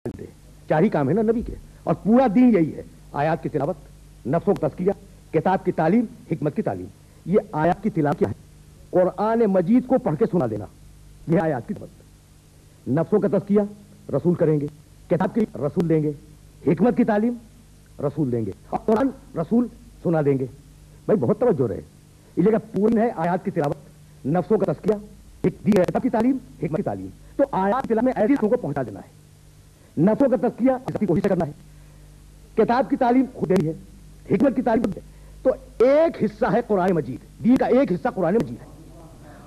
دے. چار ہی کام ہے نا نبی کے, اور پورا دین یہی ہے. آیات کی تلاوت, نفسوں کا تزکیہ, کتاب کی تعلیم, حکمت کی تعلیم. یہ آیات کی تلاوت کیا ہے؟ قرآن مجید کو پڑھ کے سنا دینا, یہ آیات کی تلاوت. نفسوں کا تزکیہ رسول کریں گے, کتاب کی رسول دیں گے, حکمت کی تعلیم رسول دیں گے, اور قرآن رسول سنا دیں گے. بھائی بہت توجہ رہے, اس لیے کہ پورن ہے آیات کی تلاوت, نفسوں کا تزکیہ, کتاب کی تعلیم, حکمت کی تعلیم. تو آیات کی تلاوت میں ایسی کو پہنچا دینا ہے. نفسوں کا تزکیہ کی کوشش کرنا ہے, کتاب کی تعلیم خود دینی ہے, حکمت کی تعلیم ہے. تو ایک حصہ ہے قرآن مجید, دین کا ایک حصہ قرآن مجید ہے,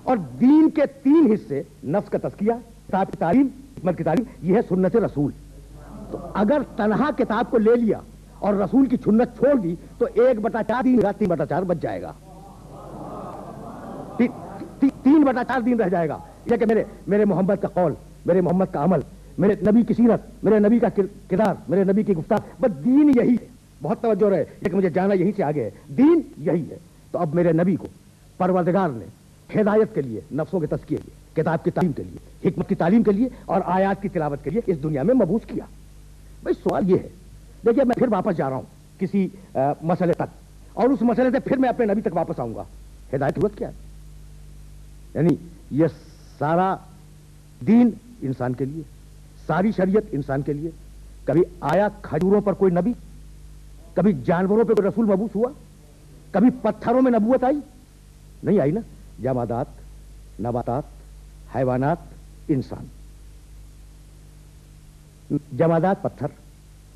اور دین کے 3 حصے نفس کا تزکیہ, کتاب کی تعلیم, حکمت کی تعلیم, یہ ہے سنت رسول. تو اگر تنہا کتاب کو لے لیا اور رسول کی سنت چھوڑ دی تو 1/4 دین 3/4 بچ جائے گا, 3/4 دین رہ جائے گا. یہ کہ میرے محمد کا قول, میرے محمد کا عمل, میرے نبی کی سیرت, میرے نبی کا کردار, میرے نبی کی گفتار, بس دین یہی ہے. بہت توجہ رہے, لیکن مجھے جانا یہیں سے آگے ہے, دین یہی ہے. تو اب میرے نبی کو پروردگار نے ہدایت کے لیے, نفسوں کے تزکیے کے لیے, کتاب کی تعلیم کے لیے, حکمت کی تعلیم کے لیے اور آیات کی تلاوت کے لیے اس دنیا میں مبعوث کیا. بھائی سوال یہ ہے, دیکھیے میں پھر واپس جا رہا ہوں کسی مسئلے تک, اور اس مسئلے سے پھر میں اپنے نبی تک واپس آؤں گا. ہدایت کی ضرورت کیا ہے؟ یعنی یہ سارا دین انسان کے لیے, ساری شریعت انسان کے لیے. کبھی آیا کھجوروں پر کوئی نبی, کبھی جانوروں پہ کوئی رسول مبعوث ہوا, کبھی پتھروں میں نبوت آئی؟ نہیں آئی نا. جمادات, نباتات, حیوانات, انسان. جمادات پتھر,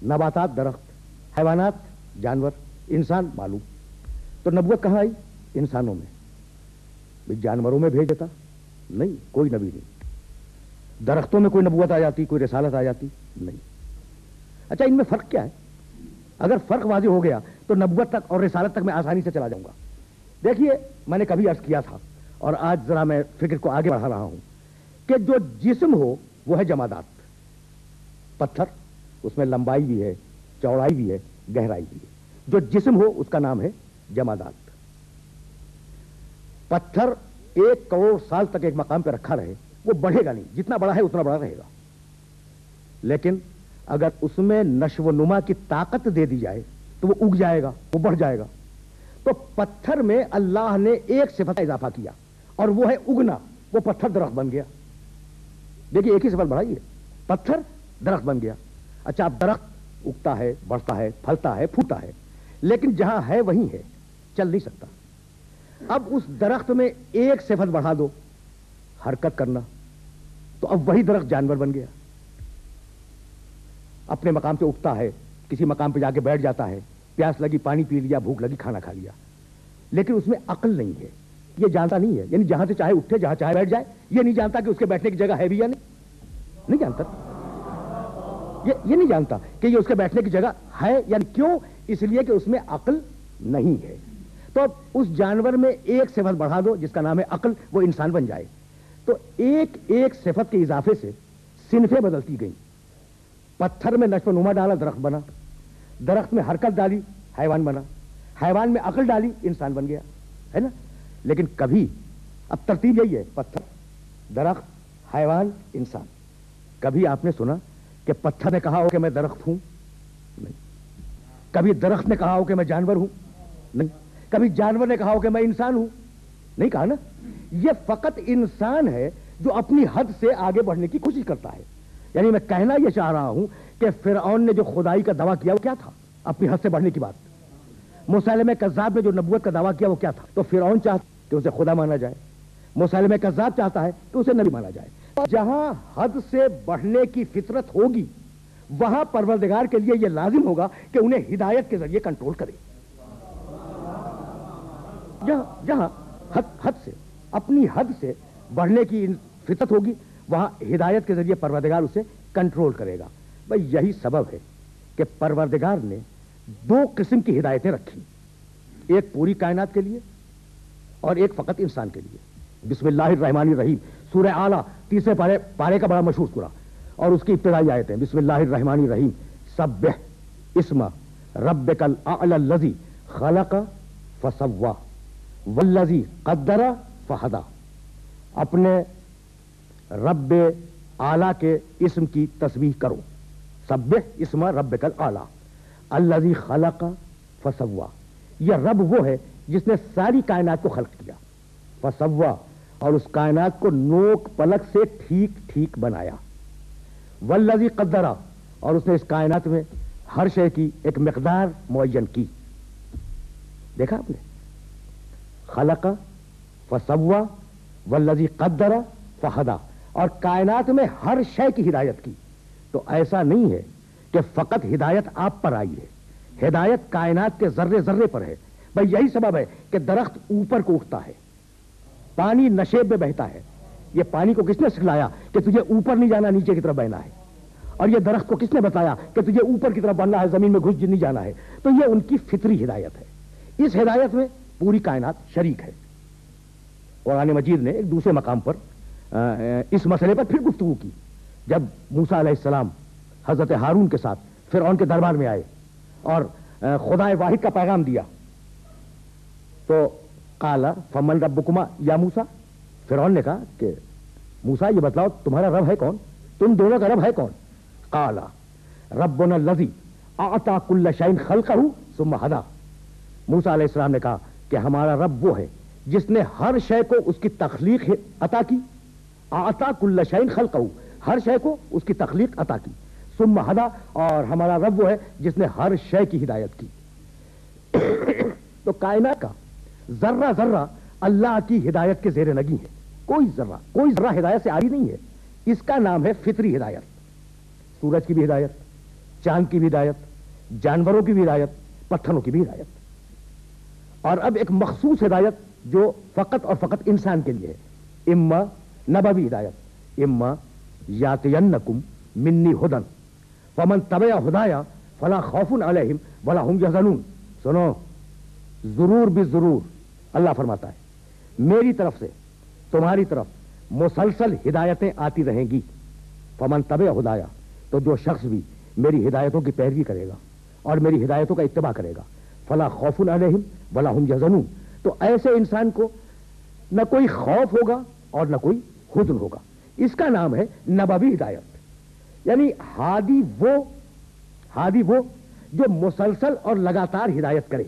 نباتات درخت, حیوانات جانور, انسان معلوم. تو نبوت کہاں آئی؟ انسانوں میں. جانوروں میں بھیج دیتا؟ نہیں, کوئی نبی نہیں. درختوں میں کوئی نبوت آ جاتی, کوئی رسالت آ جاتی؟ نہیں. اچھا ان میں فرق کیا ہے؟ اگر فرق واضح ہو گیا تو نبوت تک اور رسالت تک میں آسانی سے چلا جاؤں گا. دیکھیے میں نے کبھی عرض کیا تھا, اور آج ذرا میں فکر کو آگے بڑھا رہا ہوں, کہ جو جسم ہو وہ ہے جمادات. پتھر, اس میں لمبائی بھی ہے, چوڑائی بھی ہے, گہرائی بھی ہے. جو جسم ہو اس کا نام ہے جمادات. پتھر 1 کروڑ سال تک ایک مقام پہ رکھا رہے, وہ بڑھے گا نہیں, جتنا بڑا ہے اتنا بڑا رہے گا. لیکن اگر اس میں نشو و نما کی طاقت دے دی جائے تو وہ اگ جائے گا, وہ بڑھ جائے گا. تو پتھر میں اللہ نے ایک صفت کا اضافہ کیا, اور وہ ہے اگنا. وہ پتھر درخت بن گیا. دیکھیے ایک ہی صفت بڑھائی ہے, پتھر درخت بن گیا. اچھا اب درخت اگتا ہے, بڑھتا ہے, پھلتا ہے, پھوٹا ہے, لیکن جہاں ہے وہیں ہے, چل نہیں سکتا. اب اس درخت میں ایک صفت بڑھا دو, حرکت کرنا, تو اب وہی درخت جانور بن گیا. اپنے مقام پہ اگتا ہے, کسی مقام پہ جا کے بیٹھ جاتا ہے, پیاس لگی پانی پی لیا, بھوک لگی کھانا کھا لیا, لیکن اس میں عقل نہیں ہے, یہ جانتا نہیں ہے. یعنی جہاں سے چاہے اٹھے, جہاں چاہے بیٹھ جائے, یہ نہیں جانتا کہ اس کے بیٹھنے کی جگہ ہے بھی یا نہیں جانتا. یہ نہیں جانتا کہ یہ اس کے بیٹھنے کی جگہ ہے, یعنی کیوں؟ اس لیے کہ اس میں عقل نہیں ہے. تو اس جانور میں ایک صفت بڑھا دو جس کا نام ہے عقل, وہ انسان بن جائے. تو ایک ایک صفت کے اضافے سے صنفیں بدلتی گئیں. پتھر میں نشو و نما ڈالا, درخت بنا. درخت میں حرکت ڈالی, حیوان بنا. حیوان میں عقل ڈالی, انسان بن گیا, ہے نا. لیکن کبھی, اب ترتیب یہی ہے, پتھر, درخت, حیوان, انسان. کبھی آپ نے سنا کہ پتھر نے کہا ہو کہ میں درخت ہوں؟ نہیں. کبھی درخت نے کہا ہو کہ میں جانور ہوں؟ نہیں. کبھی جانور نے کہا ہو کہ میں انسان ہوں؟ نہیں کہا نا. یہ فقط انسان ہے جو اپنی حد سے آگے بڑھنے کی کوشش کرتا ہے. یعنی میں کہنا یہ چاہ رہا ہوں کہ فرعون نے جو خدائی کا دعویٰ کیا وہ کیا تھا؟ اپنی حد سے بڑھنے کی بات. مسیلمہ کذاب نے جو نبوت کا دعویٰ کیا وہ کیا تھا؟ تو فرعون چاہتا کہ اسے خدا مانا جائے, مسیلمہ کذاب چاہتا ہے کہ اسے نبی مانا جائے. جہاں حد سے بڑھنے کی فطرت ہوگی وہاں پروردگار کے لیے یہ لازم ہوگا کہ انہیں ہدایت کے ذریعے کنٹرول کرے. جہاں حد سے, اپنی حد سے بڑھنے کی فطرت ہوگی وہاں ہدایت کے ذریعے پروردگار اسے کنٹرول کرے گا. بھئی یہی سبب ہے کہ پروردگار نے 2 قسم کی ہدایتیں رکھی, ایک پوری کائنات کے لیے اور ایک فقط انسان کے لیے. بسم اللہ الرحمن الرحیم, سورہ اعلیٰ 3 پارے کا بڑا مشہور سورہ, اور اس کی ابتدائی آیتیں بسم اللہ الرحمن الرحیم سبح اسم ربک الاعلی الذی خلق فسوی والذی قدر فہدی. اپنے رب اعلیٰ کے اسم کی تسبیح کرو سبح اسم ربک الاعلی الذی خلق فسوا. یہ رب وہ ہے جس نے ساری کائنات کو خلق کیا، فسوا، اور اس کائنات کو نوک پلک سے ٹھیک ٹھیک بنایا. والذی قدر، اور اس نے اس کائنات میں ہر شے کی ایک مقدار معین کی. دیکھا آپ نے، خلق فسوا والذی قدر فہدا، اور کائنات میں ہر شے کی ہدایت کی. تو ایسا نہیں ہے کہ فقط ہدایت آپ پر آئی ہے، ہدایت کائنات کے ذرے ذرے پر ہے. بھائی یہی سبب ہے کہ درخت اوپر کو اٹھتا ہے، پانی نشیب میں بہتا ہے. یہ پانی کو کس نے سکھلایا کہ تجھے اوپر نہیں جانا، نیچے کی طرف بہنا ہے؟ اور یہ درخت کو کس نے بتایا کہ تجھے اوپر کی طرف بڑھنا ہے، زمین میں گھس نہیں جانا ہے؟ تو یہ ان کی فطری ہدایت ہے. اس ہدایت میں پوری کائنات شریک ہے. قرآن مجید نے ایک دوسرے مقام پر اس مسئلے پر پھر گفتگو کی. جب موسیٰ علیہ السلام حضرت ہارون کے ساتھ فرعون کے دربار میں آئے اور خدا واحد کا پیغام دیا، تو قال فمن ربکما یا موسیٰ، فرعون نے کہا کہ موسیٰ یہ بتلاؤ تمہارا رب ہے کون، تم دونوں کا رب ہے کون؟ قال ربنا الذی اعطى كل شيء خلقه ثم هدى. موسیٰ علیہ السلام نے کہا کہ ہمارا رب وہ ہے جس نے ہر شے کو اس کی تخلیق عطا کی. اعطى كل شيء خلقه، ہر شے کو اس کی تخلیق عطا کی. ثم هدى، اور ہمارا رب وہ ہے جس نے ہر شے کی ہدایت کی. تو کائنات کا ذرہ ذرہ اللہ کی ہدایت کے زیر نگی ہے. کوئی ذرہ ہدایت سے آری نہیں ہے. اس کا نام ہے فطری ہدایت. سورج کی بھی ہدایت، چاند کی بھی ہدایت، جانوروں کی بھی ہدایت، پتھروں کی بھی ہدایت. اور اب ایک مخصوص ہدایت جو فقط اور فقط انسان کے لیے ہے، اما نبوی ہدایت، اما یاتینکم منی ہدن فمن تبع ہدایا فلا خوف علیہم ولا هم یحزنون. سنو، ضرور بھی ضرور اللہ فرماتا ہے میری طرف سے تمہاری طرف مسلسل ہدایتیں آتی رہیں گی. فمن تبع ہدایا، تو جو شخص بھی میری ہدایتوں کی پیروی کرے گا اور میری ہدایتوں کا اتباع کرے گا، فلا خوف علیہم ولا هم یحزنون، تو ایسے انسان کو نہ کوئی خوف ہوگا اور نہ کوئی حزن ہوگا. اس کا نام ہے نبوی ہدایت. یعنی ہادی وہ جو مسلسل اور لگاتار ہدایت کرے.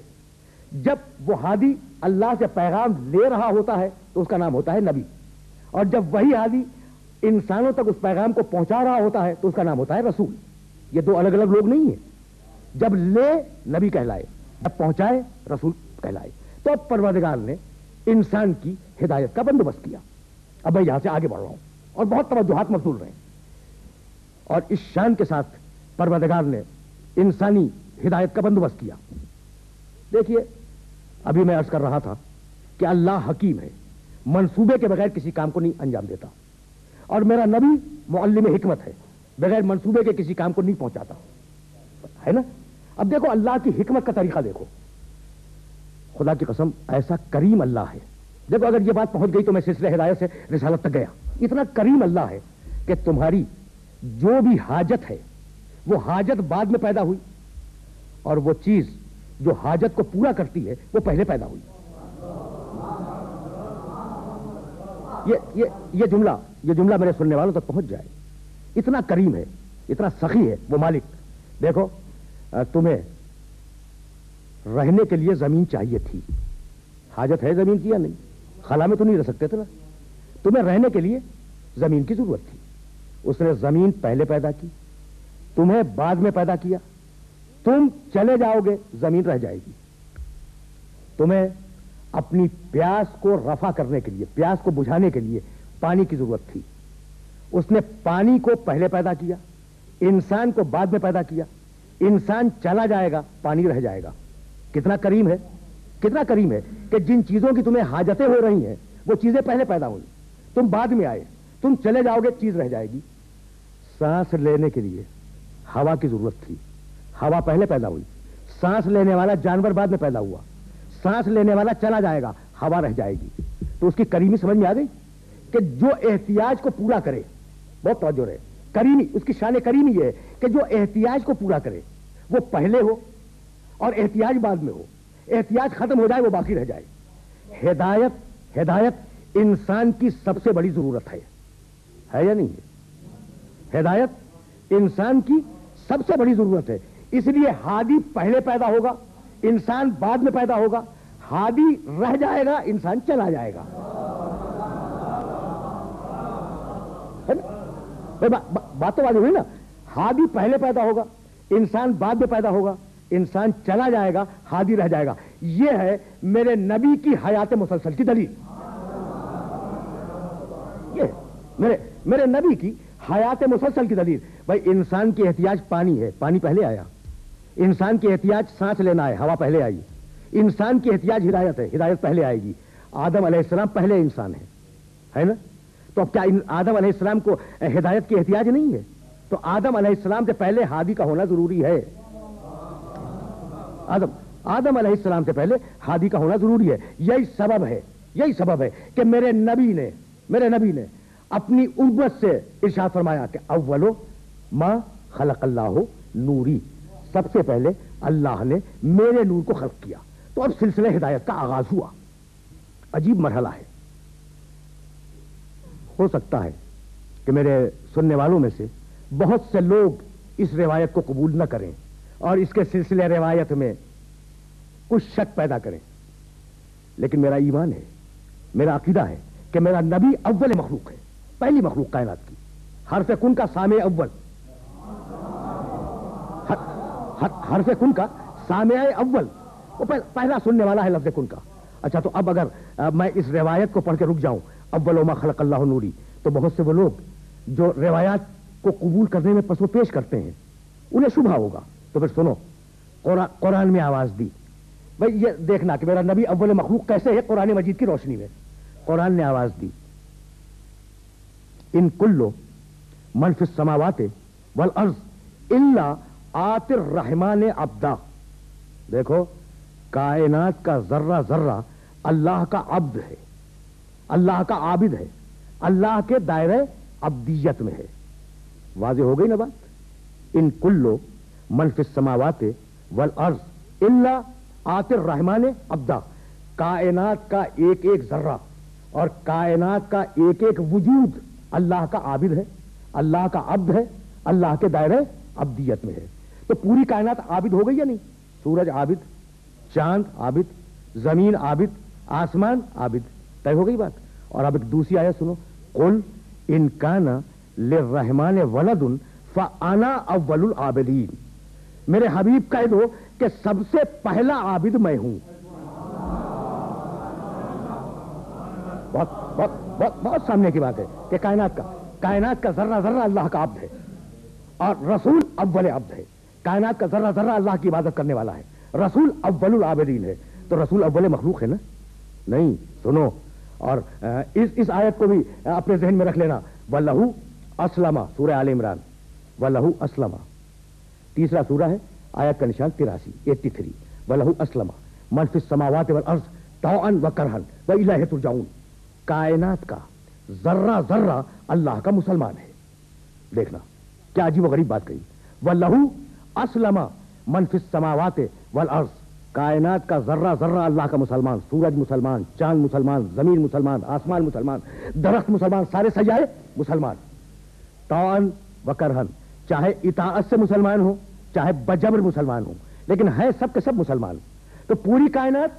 جب وہ ہادی اللہ سے پیغام لے رہا ہوتا ہے تو اس کا نام ہوتا ہے نبی، اور جب وہی ہادی انسانوں تک اس پیغام کو پہنچا رہا ہوتا ہے تو اس کا نام ہوتا ہے رسول. یہ دو الگ الگ لوگ نہیں ہیں. جب لے نبی کہلائے، جب پہنچائے رسول کہلائے. تو اب پروردگار نے انسان کی ہدایت کا بندوبست کیا. اب میں یہاں سے آگے بڑھ رہا ہوں اور بہت توجہات مبذول رہے ہیں. اور اس شان کے ساتھ پروردگار نے انسانی ہدایت کا بندوبست کیا. دیکھیے، ابھی میں عرض کر رہا تھا کہ اللہ حکیم ہے، منصوبے کے بغیر کسی کام کو نہیں انجام دیتا. اور میرا نبی معلم حکمت ہے، بغیر منصوبے کے کسی کام کو نہیں پہنچاتا ہے نا. اب دیکھو اللہ کی حکمت کا طریقہ دیکھو. خدا کی قسم ایسا کریم اللہ ہے. دیکھو اگر یہ بات پہنچ گئی تو میں سلسلہ ہدایت سے رسالت تک گیا. اتنا کریم اللہ ہے کہ تمہاری جو بھی حاجت ہے وہ حاجت بعد میں پیدا ہوئی، اور وہ چیز جو حاجت کو پورا کرتی ہے وہ پہلے پیدا ہوئی. یہ جملہ میرے سننے والوں تک پہنچ جائے. اتنا کریم ہے، اتنا سخی ہے وہ مالک. دیکھو، تمہیں رہنے کے لیے زمین چاہیے تھی. حاجت ہے زمین کی یا نہیں؟ خلا میں تو نہیں رہ سکتے تھے نا. تمہیں رہنے کے لیے زمین کی ضرورت تھی. اس نے زمین پہلے پیدا کی، تمہیں بعد میں پیدا کیا. تم چلے جاؤ گے زمین رہ جائے گی. تمہیں اپنی پیاس کو رفع کرنے کے لیے، پیاس کو بجھانے کے لیے پانی کی ضرورت تھی. اس نے پانی کو پہلے پیدا کیا، انسان کو بعد میں پیدا کیا. انسان چلا جائے گا، پانی رہ جائے گا. کتنا کریم ہے، کتنا کریم ہے کہ جن چیزوں کی تمہیں حاجتیں ہو رہی ہیں وہ چیزیں پہلے پیدا ہوئی، تم بعد میں آئے. تم چلے جاؤ گے، چیز رہ جائے گی. سانس لینے کے لیے ہوا کی ضرورت تھی، ہوا پہلے پیدا ہوئی. سانس لینے والا جانور بعد میں پیدا ہوا. سانس لینے والا چلا جائے گا، ہوا رہ جائے گی. تو اس کی کریمی سمجھ میں آ گئی کہ جو احتیاج کو پورا کرے، بہت توجہ رہے، کریمی، اس کی شان کریمی یہ ہے کہ جو احتیاج کو پورا کرے وہ پہلے ہو اور احتیاج بعد میں ہو. احتیاج ختم ہو جائے وہ باقی رہ جائے. ہدایت انسان کی سب سے بڑی ضرورت ہے یا نہیں ہے؟ ہدایت انسان کی سب سے بڑی ضرورت ہے. اس لیے ہادی پہلے پیدا ہوگا، انسان بعد میں پیدا ہوگا. ہادی رہ جائے گا، انسان چلا جائے گا. بات تو واضح ہوئی نا. ہادی پہلے پیدا ہوگا، انسان بعد میں پیدا ہوگا. انسان چلا جائے گا، ہادی رہ جائے گا. یہ ہے میرے نبی کی حیات مسلسل کی دلیل. یہ میرے نبی کی حیات مسلسل کی دلیل. بھائی انسان کی احتیاج پانی ہے، پانی پہلے آیا. انسان کی احتیاج سانس لینا ہے، ہوا پہلے آئی. انسان کی احتیاج ہدایت ہے، ہدایت پہلے آئے گی. آدم علیہ السلام پہلے انسان ہے نا. تو اب کیا آدم علیہ السلام کو ہدایت کی احتیاج نہیں ہے؟ تو آدم علیہ السلام سے پہلے ہادی کا ہونا ضروری ہے. آدم علیہ السلام سے پہلے ہادی کا ہونا ضروری ہے. یہی سبب ہے کہ میرے نبی نے اپنی امت سے ارشاد فرمایا کہ اولو ما خلق اللہ نوری، سب سے پہلے اللہ نے میرے نور کو خلق کیا. تو اب سلسلہ ہدایت کا آغاز ہوا. عجیب مرحلہ ہے. ہو سکتا ہے کہ میرے سننے والوں میں سے بہت سے لوگ اس روایت کو قبول نہ کریں اور اس کے سلسلے روایت میں کچھ شک پیدا کریں، لیکن میرا ایمان ہے، میرا عقیدہ ہے کہ میرا نبی اول مخلوق ہے، پہلی مخلوق کائنات کی. حرف کن کا سامع اول، حرف کن کا سامع اول، وہ پہلا سننے والا ہے لفظ کن کا. اچھا، تو اب اگر میں اس روایت کو پڑھ کے رک جاؤں اول ما خلق اللہ نوری، تو بہت سے وہ لوگ جو روایات کو قبول کرنے میں پس و پیش کرتے ہیں انہیں شبہ ہوگا. تو پھر سنو، قرآن میں آواز دی. بھائی یہ دیکھنا کہ میرا نبی اول مخلوق کیسے ہے. قرآن مجید کی روشنی میں قرآن نے آواز دی، ان کلو من فی السماوات والارض الا آتی الرحمن عبدا. دیکھو، کائنات کا ذرہ ذرہ اللہ کا عبد ہے، اللہ کا عابد ہے، اللہ کے دائرے عبدیت میں ہے. واضح ہو گئی نا بات. ان کلو من فی السماوات والارض الا آتی الرحمن عبدا. کائنات کا ایک ایک ذرہ اور کائنات کا ایک ایک وجود اللہ کا عابد ہے، اللہ کا عبد ہے، اللہ کے دائرے عبدیت میں ہے. تو پوری کائنات عابد ہو گئی یا نہیں؟ سورج عابد، چاند عابد، زمین عابد، آسمان عابد. طے ہو گئی بات. اور اب ایک دوسری آیت سنو، قل ان کان للرحمن ولد فانا اول العابدین. میرے حبیب کہہ دو کہ سب سے پہلا عابد میں ہوں. بہت سامنے کی بات ہے کہ کائنات کا ذرہ ذرہ اللہ کا عبد ہے اور رسول اول عبد ہے. کائنات کا ذرہ ذرہ اللہ کی عبادت کرنے والا ہے. رسول اول العابدین ہے. تو رسول اول مخلوق ہے نا؟ نہیں. سنو، اور اس آیت کو بھی اپنے ذہن میں رکھ لینا. وَلَهُ أَسْلَمَ، سورہ آل عمران. وَلَهُ أَسْلَمَ، تیسرا سورہ ہے، آیت کا نشان 83 83. وَلَهُ أَسْلَمَ مَنْ فِي السَّمَاوَاتِ وَالْأَرْضِ طَوْعًا وَكَرْهًا وَإِلَيْهِ تُرْجَعُونَ. کائنات کا ذرہ ذرہ اللہ کا مسلمان ہے. دیکھنا کیا عجیب و غریب بات کہی. وَلَهُ أَسْلَمَ مَنْ فِي السَّمَاوَاتِ وَالْأَرْضِ. کائنات کا ذرہ ذرہ اللہ کا مسلمان. سورج مسلمان، چاند مسلمان، زمین مسلمان، آسمان مسلمان، درخت مسلمان، سارے سیارے مسلمان. طوعاً وکرہن، چاہے اطاعت سے مسلمان ہو چاہے بجبر مسلمان ہو، لیکن ہے سب کے سب مسلمان. تو پوری کائنات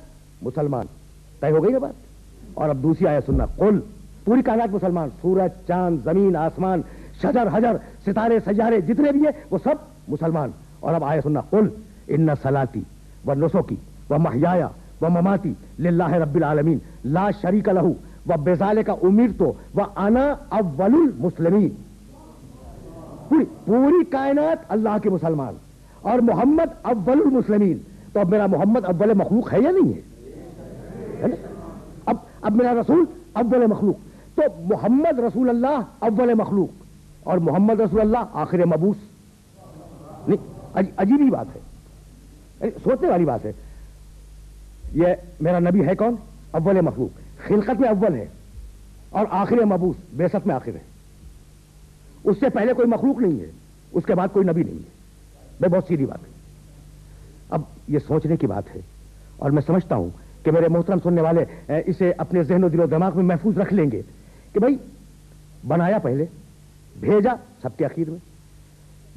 مسلمان. طے ہو گئی نا بات. اور اب دوسری آیت سننا، قل، پوری کائنات مسلمان. سورج، چاند، زمین، آسمان، شجر، حجر، ستارے، سیارے جتنے بھی ہیں وہ سب مسلمان. اور اب آیت سننا، قل ان صلاتی ونسکی ومحیایا ومماتی للہ رب العالمین لا شریک لہ وبذالک امرت وانا اول المسلمین. پوری کائنات اللہ کے مسلمان اور محمد اول المسلمین. تو اب میرا محمد اول مخلوق ہے یا نہیں ہے؟ اب میرا رسول اول مخلوق. تو محمد رسول اللہ اول مخلوق اور محمد رسول اللہ آخر مبعوث. نہیں، عجیب ہی بات ہے، سوچنے والی بات ہے. یہ میرا نبی ہے کون؟ اول مخلوق، خلقت میں اول ہے اور آخر مبعوث، بعثت میں آخر ہے. اس سے پہلے کوئی مخلوق نہیں ہے، اس کے بعد کوئی نبی نہیں ہے. بہت سیدھی بات ہے. اب یہ سوچنے کی بات ہے اور میں سمجھتا ہوں کہ میرے محترم سننے والے اسے اپنے ذہن و دل و دماغ میں محفوظ رکھ لیں گے کہ بھائی بنایا پہلے، بھیجا سب کے اخیر میں.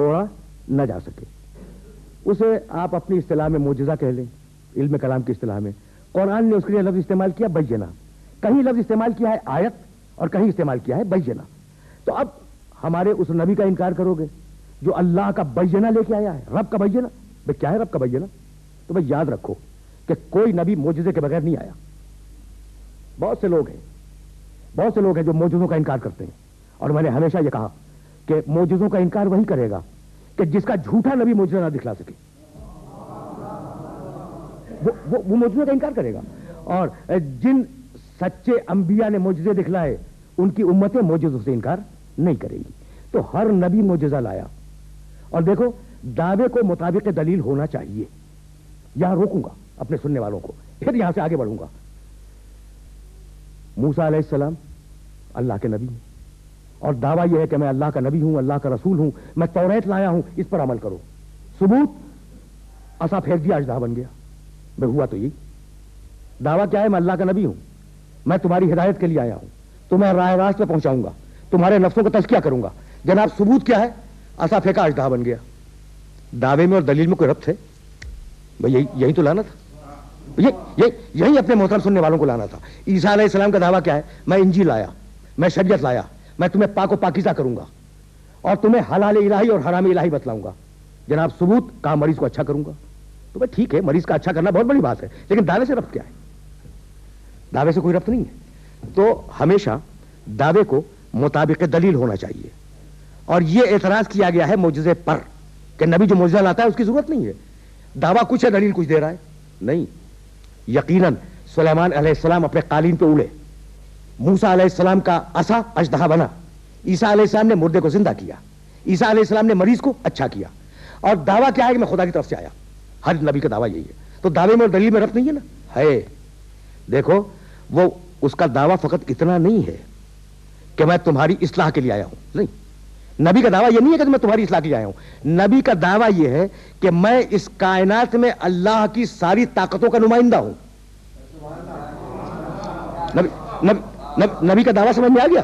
توڑا نہ جا سکے. اسے آپ اپنی اصطلاح میں معجزہ کہہ لیں, علم کلام کی اصطلاح میں. قرآن نے اس کے لیے لفظ استعمال کیا بینہ, کہیں لفظ استعمال کیا ہے آیت اور کہیں استعمال کیا ہے بینہ. تو اب ہمارے اس نبی کا انکار کرو گے جو اللہ کا بینہ لے کے آیا ہے, رب کا بینہ. بھئی کیا ہے رب کا بینہ؟ تو بھئی یاد رکھو کہ کوئی نبی معجزے کے بغیر نہیں آیا. بہت سے لوگ ہیں جو معجزوں کا انکار کرتے ہیں, اور میں نے ہمیشہ یہ کہا کہ معجزوں کا انکار وہی کرے گا کہ جس کا جھوٹا نبی معجزہ نہ دکھلا سکے, وہ معجزوں کا انکار کرے گا. اور جن سچے انبیاء نے معجزے دکھلائے ان کی امتیں معجزوں سے انکار نہیں کرے گی. تو ہر نبی معجزہ لایا. اور دیکھو دعوے کو مطابق دلیل ہونا چاہیے. یہاں روکوں گا اپنے سننے والوں کو, پھر یہاں سے آگے بڑھوں گا. موسیٰ علیہ السلام اللہ کے نبی ہیں, اور دعویٰ یہ ہے کہ میں اللہ کا نبی ہوں, اللہ کا رسول ہوں, میں توریت لایا ہوں, اس پر عمل کرو. ثبوت, عصا پھینک دیا اژدہا بن گیا. بھئی ہوا تو یہی. دعویٰ کیا ہے؟ میں اللہ کا نبی ہوں, میں تمہاری ہدایت کے لیے آیا ہوں, تمہیں راہ راست پہ پہنچاؤں گا, تمہارے نفسوں کو تزکیہ کروں گا. جناب ثبوت کیا ہے؟ عصا پھینکا اژدہا بن گیا. دعوے میں اور دلیل میں کوئی ربط ہے؟ بھئی یہی تو لانا تھا, یہی اپنے محترم سننے والوں کو لانا تھا. عیسیٰ علیہ السلام کا دعویٰ کیا ہے؟ میں انجیل لایا, میں شریعت لایا, میں تمہیں پاک و پاکیزہ کروں گا اور تمہیں حلال الہی اور حرام الہی بتلاؤں گا. جناب ثبوت, کہا مریض کو اچھا کروں گا. تو بھائی ٹھیک ہے, مریض کا اچھا کرنا بہت بڑی بات ہے, لیکن دعوے سے ربط کیا ہے؟ دعوے سے کوئی ربط نہیں ہے. تو ہمیشہ دعوے کو مطابق دلیل ہونا چاہیے. اور یہ اعتراض کیا گیا ہے معجزے پر کہ نبی جو معجزہ لاتا ہے اس کی ضرورت نہیں ہے. دعویٰ کچھ ہے, دلیل کچھ دے رہا ہے. نہیں, یقیناً سلیمان علیہ السلام اپنے قالین پہ اڑے, موسیٰ علیہ السلام کا عصا اژدہا بنا, عیسیٰ علیہ السلام نے مردے کو زندہ کیا, عیسیٰ علیہ السلام نے مریض کو اچھا کیا. اور دعویٰ کیا ہے کہ میں خدا کی طرف سے آیا. ہر نبی کا دعویٰ یہی ہے. تو دعوے میں اور دلیل میں ربط نہیں ہے نا؟ ہے. دیکھو وہ اس کا دعویٰ فقط اتنا نہیں ہے کہ میں تمہاری اصلاح کے لیے آیا ہوں. نہیں, نبی کا دعویٰ یہ نہیں ہے کہ میں تمہاری اصلاح کے لیے آیا ہوں. نبی کا دعویٰ یہ ہے کہ میں اس کائنات میں اللہ کی ساری طاقتوں کا نمائندہ ہوں. نبی کا دعویٰ سمجھ میں آ گیا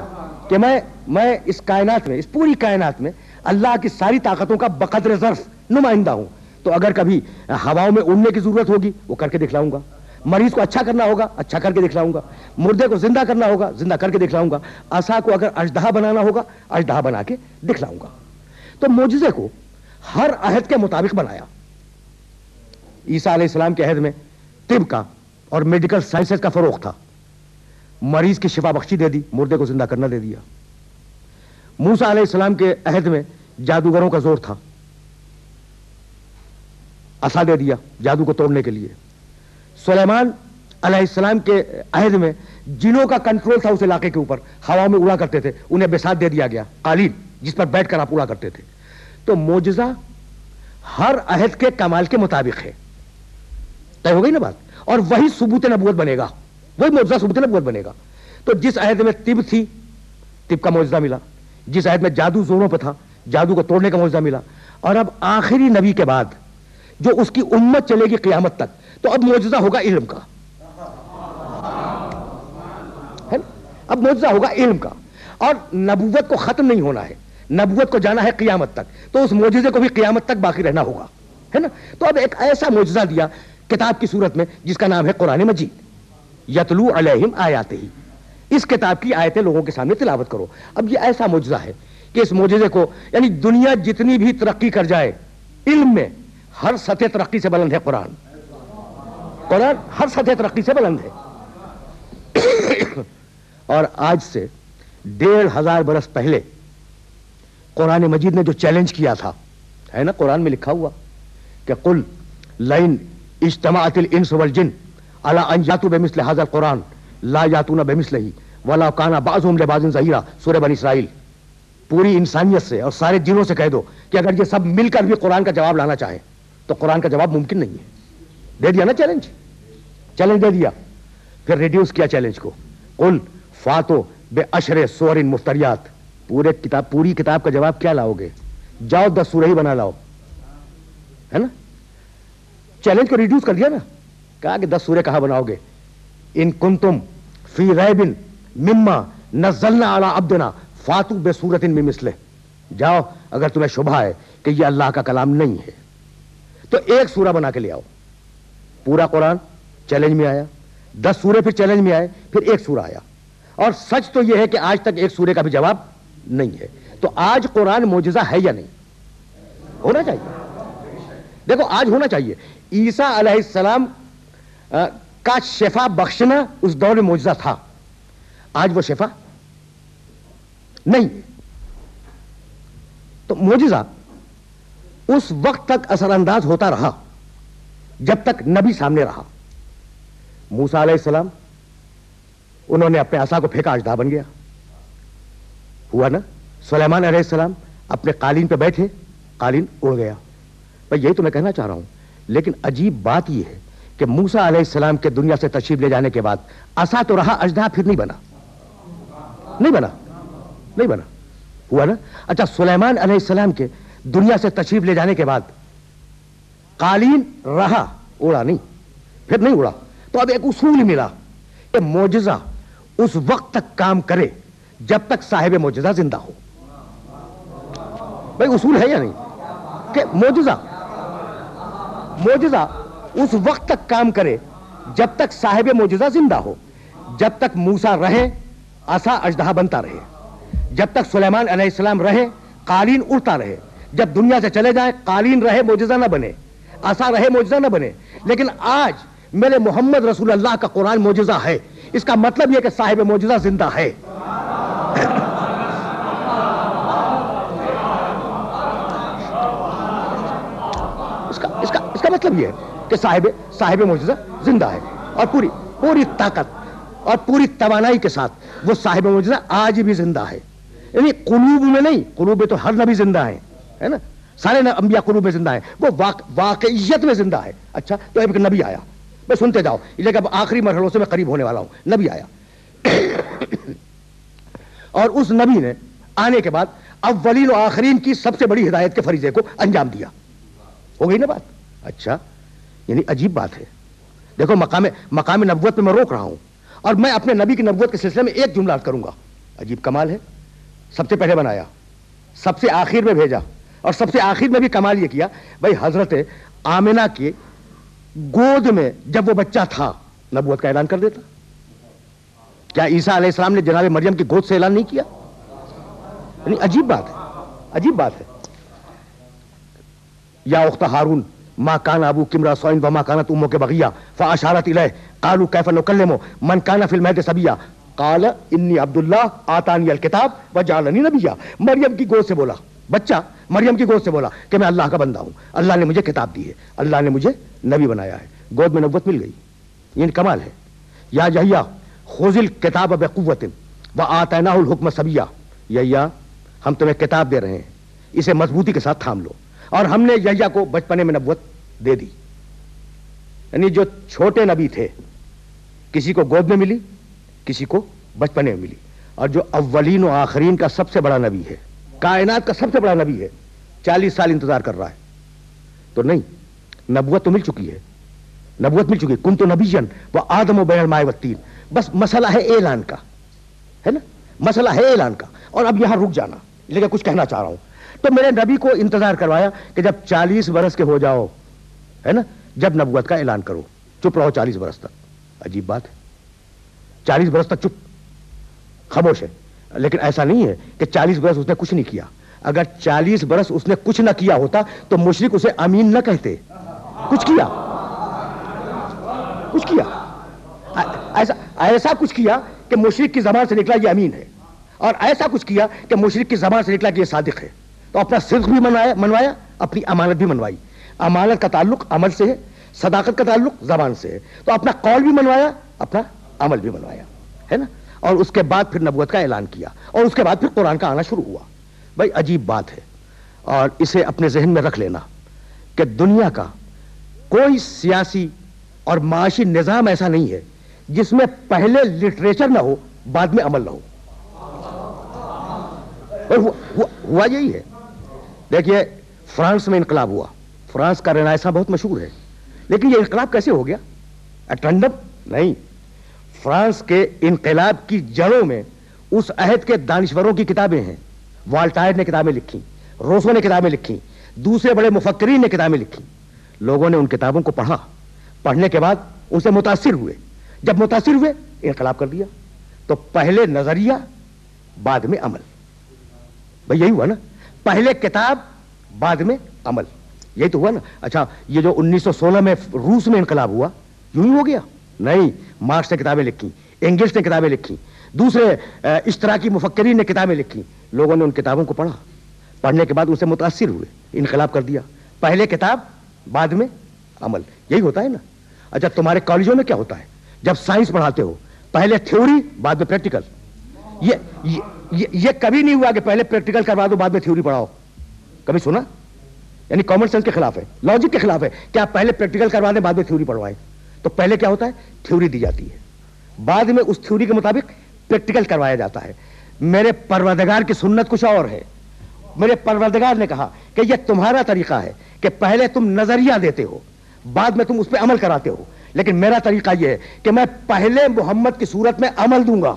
کہ میں اس کائنات میں, اس پوری کائنات میں اللہ کی ساری طاقتوں کا بقدر ظرف نمائندہ ہوں. تو اگر کبھی ہواؤں میں اڑنے کی ضرورت ہوگی وہ کر کے دکھلاؤں گا, مریض کو اچھا کرنا ہوگا اچھا کر کے دکھلاؤں گا, مردے کو زندہ کرنا ہوگا زندہ کر کے دکھلاؤں گا, عصا کو اگر اژدہا بنانا ہوگا اژدہا بنا کے دکھلاؤں گا. تو معجزے کو ہر عہد کے مطابق بنایا. عیسیٰ علیہ السلام کے عہد میں طب کا اور میڈیکل سائنسز کا فروغ تھا, مریض کی شفا بخشی دے دی, مردے کو زندہ کرنا دے دیا. موسیٰ علیہ السلام کے عہد میں جادوگروں کا زور تھا, عصا دے دیا جادو کو توڑنے کے لیے. سلیمان علیہ السلام کے عہد میں جنوں کا کنٹرول تھا اس علاقے کے اوپر, ہوا میں اڑا کرتے تھے, انہیں بساط دے دیا گیا, قالین جس پر بیٹھ کر آپ اڑا کرتے تھے. تو معجزہ ہر عہد کے کمال کے مطابق ہے. طے ہو گئی نا بات؟ اور وہی ثبوت نبوت بنے گا, وہی معجزہ ثبوت نبوت بنے گا. تو جس عہد میں طب تھی طب کا معجزہ ملا, جس عہد میں جادو زوروں پہ تھا جادو کو توڑنے کا معجزہ ملا. اور اب آخری نبی کے بعد جو اس کی امت چلے گی قیامت تک, تو اب معجزہ ہوگا علم کا, ہے نا؟ اب معجزہ ہوگا علم کا. اور نبوت کو ختم نہیں ہونا ہے, نبوت کو جانا ہے قیامت تک, تو اس معجزے کو بھی قیامت تک باقی رہنا ہوگا, ہے نا؟ تو اب ایک ایسا معجزہ دیا کتاب کی صورت میں جس کا نام ہے قرآن مجید. یتلو علیہم آیاتہ, اس کتاب کی آیتیں لوگوں کے سامنے تلاوت کرو. اب یہ ایسا معجزہ ہے کہ اس معجزے کو, یعنی دنیا جتنی بھی ترقی کر جائے علم میں, ہر سطح ترقی سے بلند ہے قرآن. قرآن ہر سطح ترقی سے بلند ہے. اور آج سے 1500 برس پہلے قرآن مجید نے جو چیلنج کیا تھا, ہے نا, قرآن میں لکھا ہوا کہ قل لئن اجتمعت الانس والجن علی ان یاتوا بمثل هذا القرآن لا یاتون بمثلہ ولا کان بعضهم لبعض ظہیرا. سورہ بنی اسرائیل. پوری انسانیت سے اور سارے جنوں سے کہہ دو کہ اگر یہ سب مل کر بھی قرآن کا جواب لانا چاہیں تو قرآن کا جواب ممکن نہیں ہے. دے دیا نا چیلنج دے دیا. پھر ریڈیوس کیا چیلنج کو, قل فاتو بعشر سور مفتریات. پوری کتاب کا جواب کیا لاؤ گے؟ جاؤ 10 سورہ ہی بنا لاؤ, ہے نا. چیلنج کو ریڈیوس کر دیا نا, کہا کہ 10 سورہ کہاں بناؤ گے؟ ان کنتم فی ریب مما نزلنا علی عبدنا فاتو بسورۃ من مثلہ. جاؤ اگر تمہیں شبہ ہے کہ یہ اللہ کا کلام نہیں ہے تو ایک سورہ بنا کے لے آؤ. پورا قرآن چیلنج میں آیا, 10 سورے پھر چیلنج میں آئے, پھر ایک سورہ آیا. اور سچ تو یہ ہے کہ آج تک ایک سورے کا بھی جواب نہیں ہے. تو آج قرآن معجزہ ہے یا نہیں؟ ہونا چاہیے. دیکھو آج ہونا چاہیے. عیسیٰ علیہ السلام کا شفا بخشنا اس دور میں معجزہ تھا, آج وہ شفا نہیں. تو معجزہ اس وقت تک اثر انداز ہوتا رہا جب تک نبی سامنے رہا. موسیٰ علیہ السلام انہوں نے اپنے عصا کو پھینکا, اژدہا بن گیا, ہوا نا. سلیمان علیہ السلام اپنے قالین پہ بیٹھے, قالین اڑ گیا. بھائی یہی تو میں کہنا چاہ رہا ہوں. لیکن عجیب بات یہ ہے کہ موسیٰ علیہ السلام کے دنیا سے تشریف لے جانے کے بعد عصا تو رہا, اژدہا پھر نہیں بنا. نہیں بنا. ہوا نا. اچھا, سلیمان علیہ السلام کے دنیا سے تشریف لے جانے کے بعد قالین رہا, اڑا نہیں, پھر نہیں اڑا. تو اب ایک اصول ملا کہ معجزہ اس وقت تک کام کرے جب تک صاحب معجزہ زندہ ہو. بھائی اصول ہے یا نہیں کہ معجزہ اس وقت تک کام کرے جب تک صاحب معجزہ زندہ ہو. جب تک موسیٰ رہے عصا اژدہا بنتا رہے, جب تک سلیمان علیہ السلام رہے قالین اڑتا رہے. جب دنیا سے چلے جائیں قالین رہے معجزہ نہ بنے, عصا رہے معجزہ نہ بنے. لیکن آج میرے محمد رسول اللہ کا قرآن معجزہ ہے. اس کا مطلب یہ کہ صاحب معجزہ زندہ ہے. اس کا مطلب یہ ہے کہ صاحب معجزہ زندہ ہے, اور پوری طاقت اور پوری توانائی کے ساتھ وہ صاحب معجزہ آج بھی زندہ ہے. یعنی قلوب میں نہیں, قلوب میں تو ہر نبی زندہ ہیں, ہے نا, سارے انبیاء قلوب میں زندہ ہیں, وہ واقعیت میں زندہ ہے. اچھا, تو ایک نبی آیا, میں سنتے جاؤ, لیکن اب آخری مرحلوں سے میں قریب ہونے والا ہوں. نبی آیا اور اس نبی نے آنے کے بعد اولین و آخرین کی سب سے بڑی ہدایت کے فریضے کو انجام دیا. ہو گئی نا بات؟ اچھا, یعنی عجیب بات ہے. دیکھو مقام نبوت میں میں روک رہا ہوں, اور میں اپنے نبی کی نبوت کے سلسلے میں ایک جملہ کروں گا. عجیب کمال ہے. سب سے پہلے بنایا, سب سے آخر میں بھیجا, اور سب سے آخر میں بھی کمال یہ کیا, بھائی حضرت آمنہ کی گود میں جب وہ بچہ تھا نبوت کا اعلان کر دیتا. کیا عیسیٰ علیہ السلام نے جناب مریم کی گود سے اعلان نہیں کیا؟ یعنی عجیب بات ہے, عجیب بات ہے. یا اخت ہارون ما کان ابو کمرا سوئن وما کانت امک بغیا فاشارت الیہ قالوا کیف نکلم من کان فی المہد صبیا قال انی عبد اللہ آتانی الکتاب وجعلنی نبیا. مریم کی گود سے بولا, بچہ مریم کی گود سے بولا کہ میں اللہ کا بندہ ہوں, اللہ نے مجھے کتاب دی ہے, اللہ نے مجھے نبی بنایا ہے. گود میں نبوت مل گئی. یہ کمال ہے. یا یحییٰ خذ الکتاب بقوۃ وآتیناہ الحکم صبیا. یحییٰ ہم تمہیں کتاب دے رہے ہیں, اسے مضبوطی کے ساتھ تھام لو. اور ہم نے یحییٰ کو بچپنے میں نبوت دے دی. یعنی جو چھوٹے نبی تھے کسی کو گود میں ملی, کسی کو بچپنے میں ملی. اور جو اولین و آخرین کا سب سے بڑا نبی ہے, کائنات کا سب سے بڑا نبی ہے, 40 سال انتظار کر رہا ہے. تو نہیں, نبوت تو مل چکی ہے, نبوت مل چکی ہے. کنت نبیا و آدم بین الماء والطین. بس مسئلہ ہے اعلان کا, ہے نا, مسئلہ ہے اعلان کا. اور اب یہاں رک جانا, لیکن کچھ کہنا چاہ رہا ہوں. تو میرے نبی کو انتظار کروایا کہ جب 40 برس کے ہو جاؤ, ہے نا, جب نبوت کا اعلان کرو. چپ رہو 40 برس تک. عجیب بات ہے, 40 برس تک چپ, خاموش ہے. لیکن ایسا نہیں ہے کہ 40 برس اس نے کچھ نہیں کیا. اگر 40 برس اس نے کچھ نہ کیا ہوتا تو مشرک اسے امین نہ کہتے. کچھ کیا, کچھ کیا, ایسا کچھ کیا کہ مشرک کی زبان سے نکلا یہ امین ہے, اور ایسا کچھ کیا کہ مشرک کی زبان سے نکلا کہ یہ صادق ہے. تو اپنا صدق بھی منوایا, اپنی امانت بھی منوائی. امانت کا تعلق عمل سے ہے, صداقت کا تعلق زبان سے ہے. تو اپنا قول بھی منوایا, اپنا عمل بھی منوایا, ہے نا. اور اس کے بعد پھر نبوت کا اعلان کیا, اور اس کے بعد پھر قرآن کا آنا شروع ہوا. بھائی عجیب بات ہے, اور اسے اپنے ذہن میں رکھ لینا کہ دنیا کا کوئی سیاسی اور معاشی نظام ایسا نہیں ہے جس میں پہلے لٹریچر نہ ہو بعد میں عمل نہ ہو. اور ہوا یہی ہے. دیکھیے فرانس میں انقلاب ہوا, فرانس کا رینیساں بہت مشہور ہے, لیکن یہ انقلاب کیسے ہو گیا؟ اٹرنڈم نہیں. فرانس کے انقلاب کی جڑوں میں اس عہد کے دانشوروں کی کتابیں ہیں, والٹائر نے کتابیں لکھی, روسو نے کتابیں لکھی, دوسرے بڑے مفکرین نے کتابیں لکھی. لوگوں نے ان کتابوں کو پڑھا, پڑھنے کے بعد ان سے متاثر ہوئے, جب متاثر ہوئے انقلاب کر دیا. تو پہلے نظریہ بعد میں عمل, بھئی یہی ہوا نا, پہلے کتاب بعد میں عمل, یہی تو ہوا نا. اچھا یہ جو 1916 میں روس میں انقلاب ہوا یوں ہی ہو گیا؟ نہیں, مارکس نے کتابیں لکھی, انگلش نے کتابیں لکھی, دوسرے اشتراکی مفکرین نے کتابیں لکھی. لوگوں نے ان کتابوں کو پڑھا, پڑھنے کے بعد ان سے متاثر ہوئے, انقلاب کر دیا. پہلے کتاب بعد میں عمل, یہی ہوتا ہے نا. اچھا تمہارے کالجوں میں کیا ہوتا ہے؟ جب سائنس پڑھاتے ہو پہلے تھیوری بعد میں پریکٹیکل. یہ کبھی نہیں ہوا کہ پہلے پریکٹیکل کروا دو بعد میں تھیوری پڑھاؤ, کبھی سنا؟ یعنی کامن سینس کے خلاف ہے, لاجک کے خلاف ہے کہ آپ پہلے پریکٹیکل کروا دیں بعد میں تھیوری پڑھوائیں. تو پہلے کیا ہوتا ہے؟ تھیوری دی جاتی ہے, بعد میں اس تھیوری کے مطابق پریکٹیکل کروایا جاتا ہے. میرے پروردگار کی سنت کچھ اور ہے. میرے پروردگار نے کہا کہ یہ تمہارا طریقہ ہے کہ پہلے تم نظریہ دیتے ہو بعد میں تم اس پہ عمل کراتے ہو, لیکن میرا طریقہ یہ ہے کہ میں پہلے محمد کی صورت میں عمل دوں گا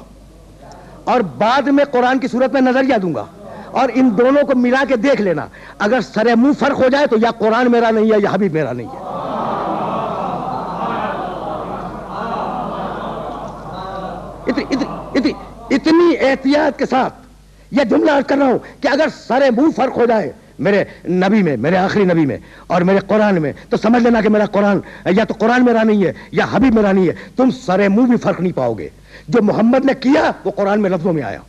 اور بعد میں قرآن کی صورت میں نظریہ دوں گا, اور ان دونوں کو ملا کے دیکھ لینا, اگر سرے منہ فرق ہو جائے تو یا قرآن میرا نہیں ہے یا حبیب میرا نہیں ہے. اتنی احتیاط کے ساتھ یہ جملہ عرض کر رہا ہوں کہ اگر سرے منہ فرق ہو جائے میرے نبی میں, میرے آخری نبی میں اور میرے قرآن میں, تو سمجھ لینا کہ میرا قرآن یا تو قرآن میرا نہیں ہے یا حبیب میرا نہیں ہے. تم سرے منہ بھی فرق نہیں پاؤ گے. جو محمد نے کیا وہ قرآن میں لفظوں میں آیا,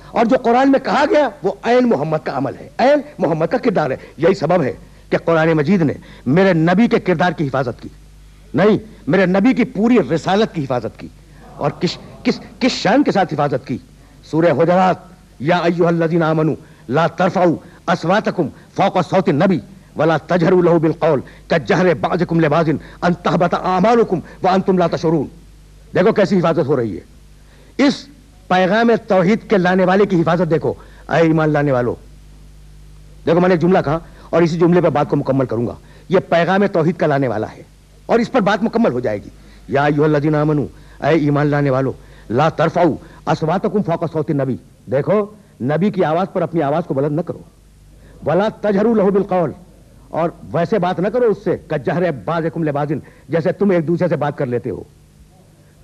اور جو قرآن میں کہا گیا وہ عین محمد کا عمل ہے, عین محمد کا کردار ہے. یہی سبب ہے کہ قرآن مجید نے میرے نبی کے کردار کی حفاظت کی, نہیں میرے نبی کی پوری رسالت کی حفاظت کی. اور کس شان کے ساتھ حفاظت کی؟ سورہ حجرات, یا ایھا الذین آمنوا لا ترفعوا اصواتکم فوق صوت النبی ولا تجهروا له بالقول كجهر بعضکم لبعض ان تحبط اعمالکم وانتم لا تشعرون. دیکھو کیسی حفاظت ہو رہی ہے. اس پیغام توحید کے لانے والے کی حفاظت دیکھو. اے ایمان لانے والو, دیکھو میں نے جملہ کہا اور اسی جملے پر بات کو مکمل کروں گا. یہ پیغام توحید کا لانے والا ہے اور اس پر بات مکمل ہو جائے گی. یا ایھا الذین آمنوا, اے ایمان لانے والو, لا ترفعوا اصواتکم فوق صوت النبی, دیکھو نبی کی آواز پر اپنی آواز کو بلند نہ کرو. ولا تجهروا له بالقول, اور ویسے بات نہ کرو اس سے کجہر بعضکم لبعض, جیسے تم ایک دوسرے سے بات کر لیتے ہو.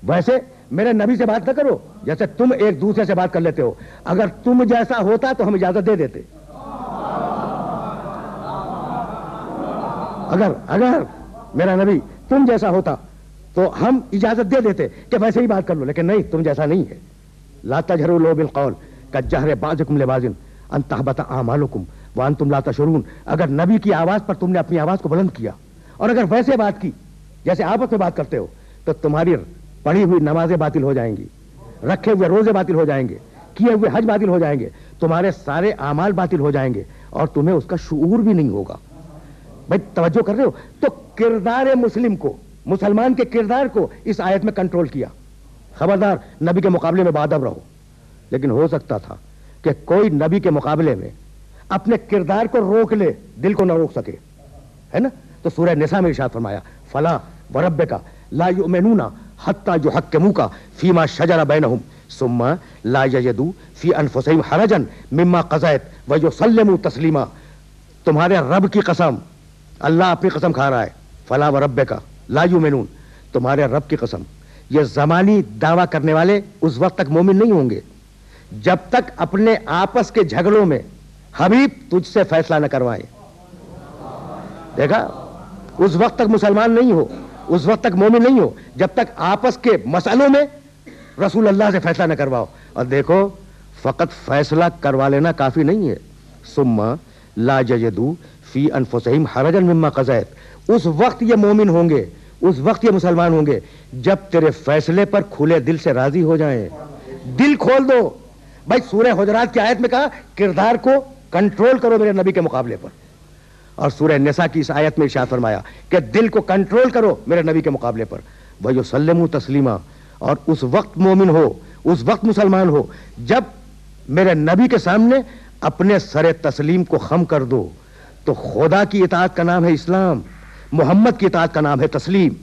ویسے میرے نبی سے بات نہ کرو جیسے تم ایک دوسرے سے بات کر لیتے ہو. اگر تم جیسا ہوتا تو ہم اجازت دے دیتے. اگر میرا نبی تم جیسا ہوتا تو ہم اجازت دے دیتے کہ ویسے ہی بات کر لو, لیکن نہیں, تم جیسا نہیں ہے. لا تجهروا له بالقول كجهر بعضكم لبعض ان تحبط اعمالكم وانتم لا تشعرون. اگر نبی کی آواز پر تم نے اپنی آواز کو بلند کیا اور اگر ویسے بات کی جیسے آپس میں بات کرتے ہو تو تمہاری پڑھی ہوئی نمازیں باطل ہو جائیں گی, رکھے ہوئے روزے باطل ہو جائیں گے, کیے ہوئے حج باطل ہو جائیں گے, تمہارے سارے اعمال باطل ہو جائیں گے اور تمہیں اس کا شعور بھی نہیں ہوگا. بھائی توجہ کر رہے ہو؟ تو کردار مسلم کو, مسلمان کے کردار کو اس آیت میں کنٹرول کیا. خبردار نبی کے مقابلے میں باادب رہو. لیکن ہو سکتا تھا کہ کوئی نبی کے مقابلے میں اپنے کردار کو روک لے, دل کو نہ روک سکے, ہے نا. تو سورہ نساء میں ارشاد فرمایا فلا وربک لا یؤمنون حتی یحکموک فیما شجر بینہم ثم لا یجدوا فی انفسہم حرجا مما قضیت ویسلموا تسلیما. تمہارے رب کی قسم, اللہ اپنی قسم کھا رہا ہے, فلا وربک لا یؤمنون, تمہارے رب کی قسم. یہ زمانی دعویٰ کرنے والے اس وقت تک مومن نہیں ہوں گے جب تک اپنے آپس کے جھگڑوں میں حبیب تجھ سے فیصلہ نہ کروائیں. دیکھا, اس وقت تک مسلمان نہیں ہو, اس وقت تک مومن نہیں ہو جب تک آپس کے مسئلوں میں رسول اللہ سے فیصلہ نہ کرواؤ. اور دیکھو فقط فیصلہ کروا لینا کافی نہیں ہے. ثم لا یجدوا فی انفسہم حرجا مما قضیت, اس وقت یہ مومن ہوں گے, اس وقت یہ مسلمان ہوں گے جب تیرے فیصلے پر کھلے دل سے راضی ہو جائیں. دل کھول دو. بھائی سورہ حجرات کی آیت میں کہا کردار کو کنٹرول کرو میرے نبی کے مقابلے پر, اور سورہ نساء کی اس آیت میں ارشاد فرمایا کہ دل کو کنٹرول کرو میرے نبی کے مقابلے پر. وَيُسَلِّمُوا تسلیما, اور اس وقت مومن ہو, اس وقت مسلمان ہو جب میرے نبی کے سامنے اپنے سر تسلیم کو خم کر دو. تو خدا کی اطاعت کا نام ہے اسلام, محمد کی اطاعت کا نام ہے تسلیم.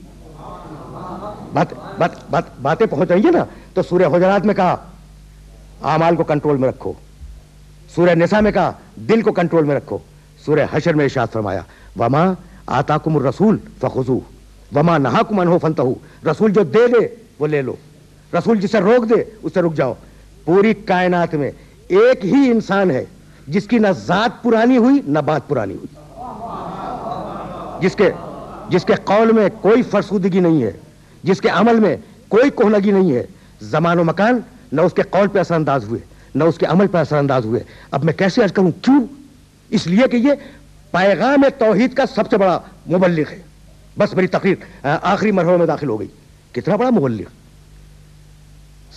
باتیں پہنچ رہی ہیں نا. تو سورہ حجرات میں کہا اعمال کو کنٹرول میں رکھو, سورہ نساء میں کہا دل کو کنٹرول میں رکھو. سورہ حشر میں ارشاد فرمایا وما آتاکم الرسول فخذوہ وما نہاکم عنہ فانتہوا. رسول جو دے دے وہ لے لو, رسول جسے روک دے اس سے رک جاؤ. پوری کائنات میں ایک ہی انسان ہے جس کی نہ ذات پرانی ہوئی نہ بات پرانی ہوئی, جس کے قول میں کوئی فرسودگی نہیں ہے, جس کے عمل میں کوئی کہنگی نہیں ہے. زمان و مکان نہ اس کے قول پہ اثر انداز ہوئے نہ اس کے عمل پہ اثر انداز ہوئے. اب میں کیسے عرض کروں, کیوں؟ اس لیے کہ یہ پیغام توحید کا سب سے بڑا مبلغ ہے. بس میری تقریر آخری مرحلے میں داخل ہو گئی. کتنا بڑا مبلغ.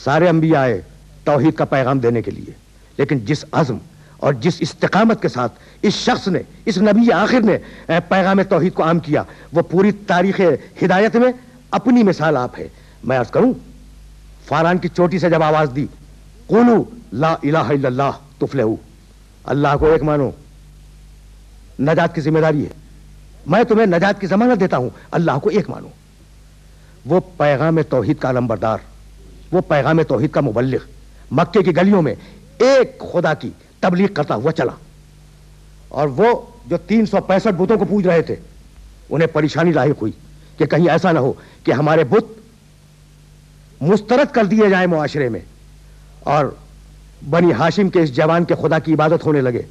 سارے انبیاء آئے توحید کا پیغام دینے کے لیے, لیکن جس عزم اور جس استقامت کے ساتھ اس شخص نے, اس نبی آخر نے پیغام توحید کو عام کیا, وہ پوری تاریخ ہدایت میں اپنی مثال آپ ہے. میں عرض کروں, فاران کی چوٹی سے جب آواز دی قولوا لا الہ الا اللہ تفلحوا, اللہ کو ایک مانو, نجات کی ذمہ داری ہے, میں تمہیں نجات کی ضمانت دیتا ہوں, اللہ کو ایک مانو. وہ پیغام توحید کا علمبردار, وہ پیغام توحید کا مبلغ مکے کی گلیوں میں ایک خدا کی تبلیغ کرتا ہوا چلا. اور وہ جو 365 بتوں کو پوج رہے تھے انہیں پریشانی لاحق ہوئی کہ کہیں ایسا نہ ہو کہ ہمارے بت مسترد کر دیے جائیں معاشرے میں, اور بنی ہاشم کے اس جوان کے خدا کی عبادت ہونے لگے.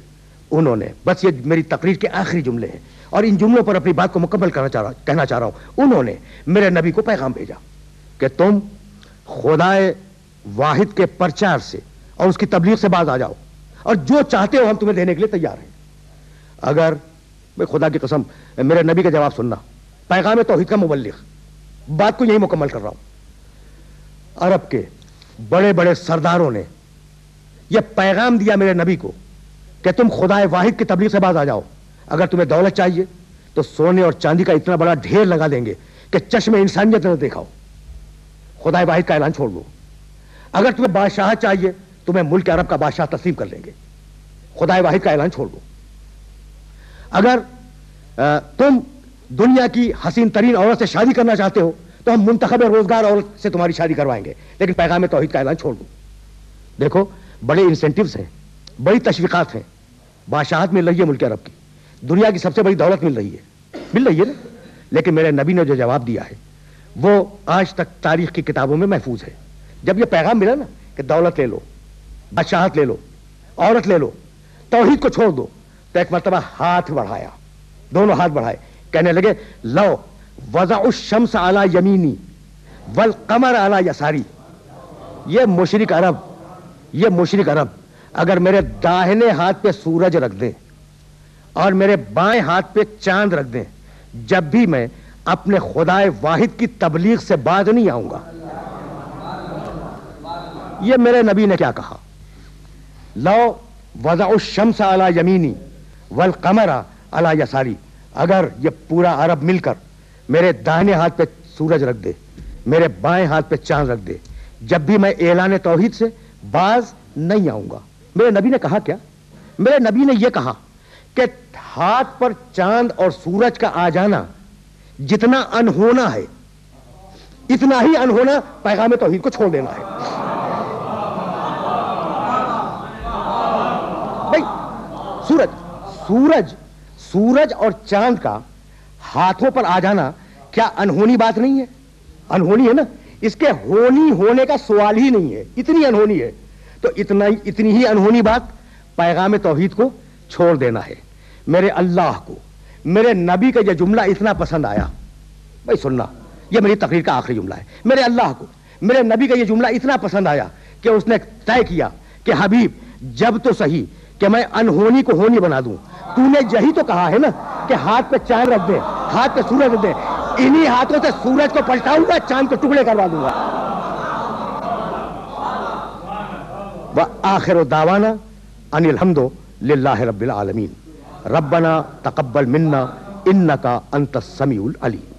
انہوں نے, بس یہ میری تقریر کے آخری جملے ہیں اور ان جملوں پر اپنی بات کو مکمل کہنا چاہ رہا ہوں, انہوں نے میرے نبی کو پیغام بھیجا کہ تم خدائے واحد کے پرچار سے اور اس کی تبلیغ سے باز آ جاؤ, اور جو چاہتے ہو ہم تمہیں دینے کے لیے تیار ہیں. اگر میں خدا کی قسم میرے نبی کا جواب سننا, پیغام توحید کا مبلغ, بات کو یہی مکمل کر رہا ہوں. عرب کے بڑے بڑے سرداروں نے یہ پیغام دیا میرے نبی کو کہ تم خدائے واحد کی تبلیغ سے باز آ جاؤ. اگر تمہیں دولت چاہیے تو سونے اور چاندی کا اتنا بڑا ڈھیر لگا دیں گے کہ چشم انسانیت نہ دیکھاؤ, خدائے واحد کا اعلان چھوڑ دو. اگر تمہیں بادشاہ چاہیے تمہیں ملک عرب کا بادشاہ تسلیم کر لیں گے, خدائے واحد کا اعلان چھوڑ دو. اگر تم دنیا کی حسین ترین عورت سے شادی کرنا چاہتے ہو تو ہم منتخب روزگار عورت سے تمہاری شادی کروائیں گے, لیکن پیغام توحید کا اعلان چھوڑ دو. دیکھو بڑے انسینٹیوز ہیں, بڑی تشویقات ہیں, بادشاہت مل رہی ہے ملک عرب کی, دنیا کی سب سے بڑی دولت مل رہی ہے نا, لیکن میرے نبی نے جو جواب دیا ہے وہ آج تک تاریخ کی کتابوں میں محفوظ ہے. جب یہ پیغام ملا نا کہ دولت لے لو, بادشاہت لے لو, عورت لے لو, توحید کو چھوڑ دو, تو ایک مرتبہ ہاتھ بڑھایا, دونوں ہاتھ بڑھائے, کہنے لگے لو وضع الشمس علی یمینی والقمر علی یساری. یہ مشرک عرب اگر میرے داہنے ہاتھ پہ سورج رکھ دیں اور میرے بائیں ہاتھ پہ چاند رکھ دیں, جب بھی میں اپنے خدائے واحد کی تبلیغ سے باز نہیں آؤں گا. یہ میرے نبی نے کیا کہا, لو وضع الشمس علی یمینی والقمر علی یساری. اگر یہ پورا عرب مل کر میرے داہنے ہاتھ پہ سورج رکھ دے, میرے بائیں ہاتھ پہ چاند رکھ دے, جب بھی میں اعلان توحید سے باز نہیں آؤں گا. میرے نبی نے کہا کیا, میرے نبی نے یہ کہا کہ ہاتھ پر چاند اور سورج کا آ جانا جتنا انہونا ہے اتنا ہی انہونا پیغام توحید کو چھوڑ دینا ہے. سورج اور چاند کا ہاتھوں پر آ جانا کیا انہونی بات نہیں ہے؟ انہونی ہے نا, اس کے ہونی ہونے کا سوال ہی نہیں ہے, اتنی انہونی ہے. تو اتنی ہی انہونی بات پیغام توحید کو چھوڑ دینا ہے. میرے اللہ کو میرے نبی کا یہ جملہ اتنا پسند آیا, بھائی سننا, یہ میری تقریر کا آخری جملہ ہے. میرے اللہ کو میرے نبی کا یہ جملہ اتنا پسند آیا کہ اس نے طے کیا کہ حبیب جب تو صحیح کہ میں انہونی کو ہونی بنا دوں. تو نے یہی تو کہا ہے نا کہ ہاتھ پہ چاند رکھ دے, ہاتھ پہ سورج رکھ دے, انہی ہاتھوں سے سورج کو پلٹاؤں گا, چاند کو ٹکڑے کروا دوں گا. وآخر دعوانا ان الحمد للہ رب العالمین. ربنا تقبل منا انک انت السمیع العلیم.